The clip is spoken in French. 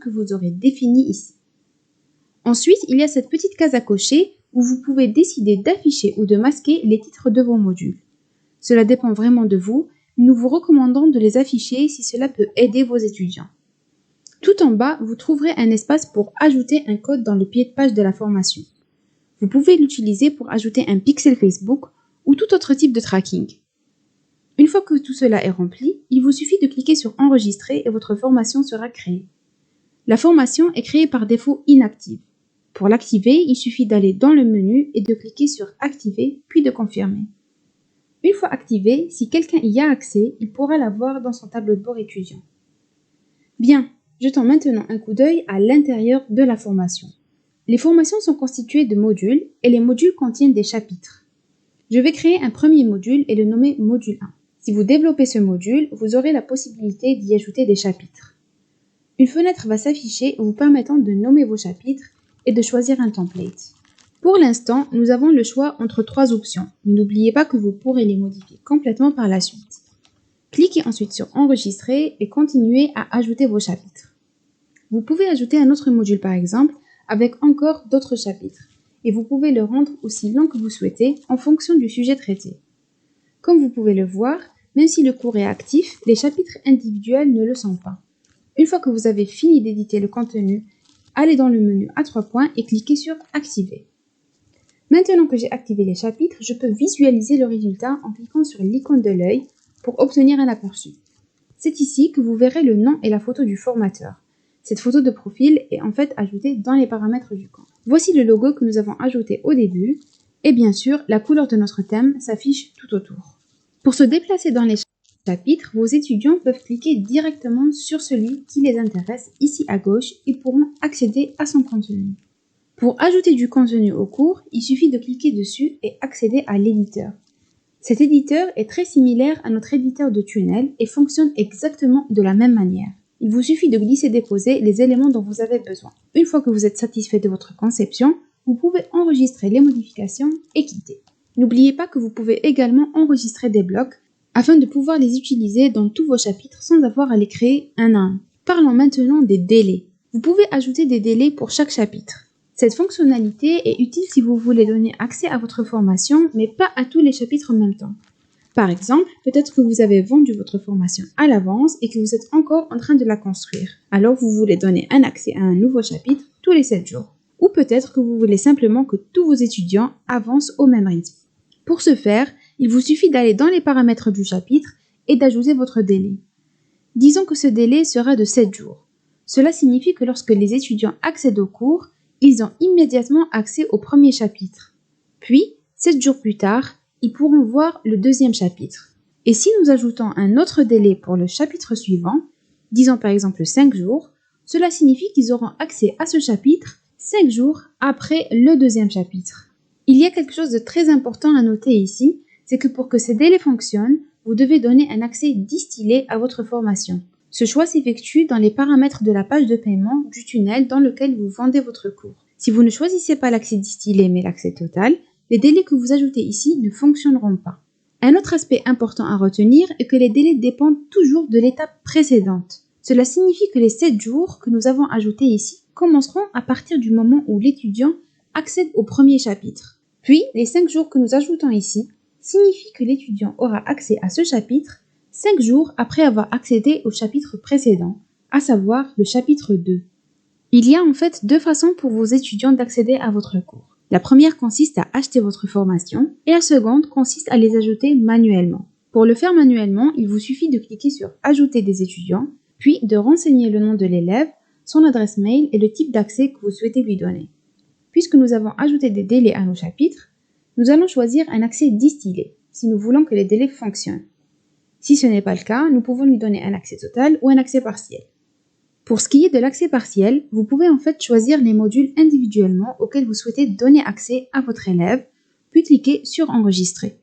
que vous aurez défini ici. Ensuite, il y a cette petite case à cocher où vous pouvez décider d'afficher ou de masquer les titres de vos modules. Cela dépend vraiment de vous, mais nous vous recommandons de les afficher si cela peut aider vos étudiants. Tout en bas, vous trouverez un espace pour ajouter un code dans le pied de page de la formation. Vous pouvez l'utiliser pour ajouter un pixel Facebook ou tout autre type de tracking. Une fois que tout cela est rempli, il vous suffit de cliquer sur Enregistrer et votre formation sera créée. La formation est créée par défaut inactive. Pour l'activer, il suffit d'aller dans le menu et de cliquer sur Activer, puis de confirmer. Une fois activée, si quelqu'un y a accès, il pourra la voir dans son tableau de bord étudiant. Bien, jetons maintenant un coup d'œil à l'intérieur de la formation. Les formations sont constituées de modules et les modules contiennent des chapitres. Je vais créer un premier module et le nommer module 1. Si vous développez ce module, vous aurez la possibilité d'y ajouter des chapitres. Une fenêtre va s'afficher vous permettant de nommer vos chapitres et de choisir un template. Pour l'instant, nous avons le choix entre 3 options, mais n'oubliez pas que vous pourrez les modifier complètement par la suite. Cliquez ensuite sur Enregistrer et continuez à ajouter vos chapitres. Vous pouvez ajouter un autre module par exemple, avec encore d'autres chapitres, et vous pouvez le rendre aussi long que vous souhaitez en fonction du sujet traité. Comme vous pouvez le voir, même si le cours est actif, les chapitres individuels ne le sont pas. Une fois que vous avez fini d'éditer le contenu, allez dans le menu à 3 points et cliquez sur Activer. Maintenant que j'ai activé les chapitres, je peux visualiser le résultat en cliquant sur l'icône de l'œil pour obtenir un aperçu. C'est ici que vous verrez le nom et la photo du formateur. Cette photo de profil est en fait ajoutée dans les paramètres du camp. Voici le logo que nous avons ajouté au début et bien sûr, la couleur de notre thème s'affiche tout autour. Pour se déplacer dans les chapitres, vos étudiants peuvent cliquer directement sur celui qui les intéresse ici à gauche et pourront accéder à son contenu. Pour ajouter du contenu au cours, il suffit de cliquer dessus et accéder à l'éditeur. Cet éditeur est très similaire à notre éditeur de tunnel et fonctionne exactement de la même manière. Il vous suffit de glisser-déposer les éléments dont vous avez besoin. Une fois que vous êtes satisfait de votre conception, vous pouvez enregistrer les modifications et quitter. N'oubliez pas que vous pouvez également enregistrer des blocs afin de pouvoir les utiliser dans tous vos chapitres sans avoir à les créer un à un. Parlons maintenant des délais. Vous pouvez ajouter des délais pour chaque chapitre. Cette fonctionnalité est utile si vous voulez donner accès à votre formation, mais pas à tous les chapitres en même temps. Par exemple, peut-être que vous avez vendu votre formation à l'avance et que vous êtes encore en train de la construire. Alors vous voulez donner un accès à un nouveau chapitre tous les 7 jours. Ou peut-être que vous voulez simplement que tous vos étudiants avancent au même rythme. Pour ce faire, il vous suffit d'aller dans les paramètres du chapitre et d'ajouter votre délai. Disons que ce délai sera de 7 jours. Cela signifie que lorsque les étudiants accèdent au cours, ils ont immédiatement accès au premier chapitre. Puis, 7 jours plus tard, ils pourront voir le deuxième chapitre. Et si nous ajoutons un autre délai pour le chapitre suivant, disons par exemple 5 jours, cela signifie qu'ils auront accès à ce chapitre 5 jours après le deuxième chapitre. Il y a quelque chose de très important à noter ici, c'est que pour que ces délais fonctionnent, vous devez donner un accès distillé à votre formation. Ce choix s'effectue dans les paramètres de la page de paiement du tunnel dans lequel vous vendez votre cours. Si vous ne choisissez pas l'accès distillé mais l'accès total, les délais que vous ajoutez ici ne fonctionneront pas. Un autre aspect important à retenir est que les délais dépendent toujours de l'étape précédente. Cela signifie que les 7 jours que nous avons ajoutés ici commenceront à partir du moment où l'étudiant accède au premier chapitre. Puis, les 5 jours que nous ajoutons ici signifient que l'étudiant aura accès à ce chapitre 5 jours après avoir accédé au chapitre précédent, à savoir le chapitre 2. Il y a en fait 2 façons pour vos étudiants d'accéder à votre cours. La première consiste à acheter votre formation et la seconde consiste à les ajouter manuellement. Pour le faire manuellement, il vous suffit de cliquer sur « Ajouter des étudiants », puis de renseigner le nom de l'élève, son adresse mail et le type d'accès que vous souhaitez lui donner. Puisque nous avons ajouté des délais à nos chapitres, nous allons choisir un accès distillé, si nous voulons que les délais fonctionnent. Si ce n'est pas le cas, nous pouvons lui donner un accès total ou un accès partiel. Pour ce qui est de l'accès partiel, vous pouvez en fait choisir les modules individuellement auxquels vous souhaitez donner accès à votre élève, puis cliquer sur Enregistrer.